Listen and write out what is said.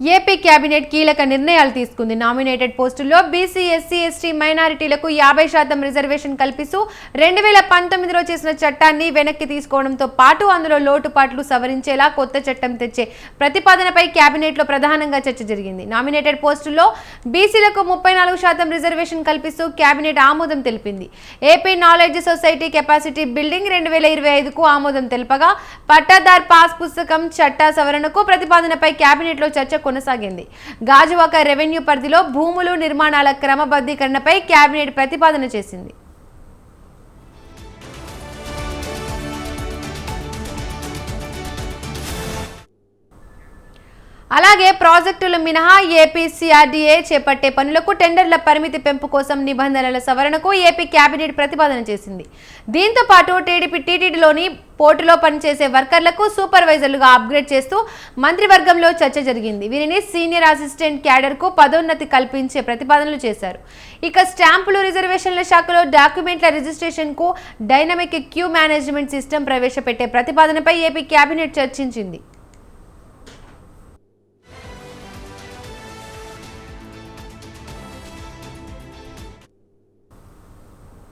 AP cabinet కీలక నిర్ణయాలు తీసుకుంది. నామినేటెడ్ పోస్టుల్లో బీసీ, ఎస్సీ, ఎస్టీ, మైనారిటీలకు 50% రిజర్వేషన్ కల్పిస్తూ 2019లో చేసిన చట్టాన్ని వెనక్కి తీసుకోవడంతో పాటు అందులో లోటుపాట్లు సవరించేలా కొత్త చట్టం తెచ్చే ప్రతిపాదనపై కేబినెట్లో ప్రధానంగా చర్చ జరిగింది. నామినేటెడ్ పోస్టుల్లో బీసీలకు 34% రిజర్వేషన్ కల్పిస్తూ కేబినెట్ ఆమోదం తెలిపింది. AP knowledge society capacity building 2025కు ఆమోదం తెలుపగా పట్టాదార్ పాస్ పుస్తకం చట్ట సవరణకు ప్రతిపాదనపై కేబినెట్లో చర్చ కొనసాగింది. గాజువాక రెవెన్యూ పరిధిలో భూములు నిర్మాణాల క్రమబద్ధీకరణపై కేబినెట్ ప్రతిపాదన చేసింది. అలాగే ప్రాజెక్టులు మినహా ఏపీ సిఆర్డీఏ చేపట్టే పనులకు టెండర్ల పరిమితి పెంపు కోసం నిబంధనల సవరణకు ఏపీ కేబినెట్ ప్రతిపాదన చేసింది. దీంతో పాటు టీటీడీలోని పోర్టులో పనిచేసే వర్కర్లకు సూపర్వైజర్లుగా అప్గ్రేడ్ చేస్తూ మంత్రివర్గంలో చర్చ జరిగింది. వీరిని సీనియర్ అసిస్టెంట్ క్యాడర్కు పదోన్నతి కల్పించే ప్రతిపాదనలు చేశారు. ఇక స్టాంపులు, రిజర్వేషన్ల శాఖలో డాక్యుమెంట్ల రిజిస్ట్రేషన్కు డైనమిక్ క్యూ మేనేజ్మెంట్ సిస్టమ్ ప్రవేశపెట్టే ప్రతిపాదనపై ఏపీ కేబినెట్ చర్చించింది.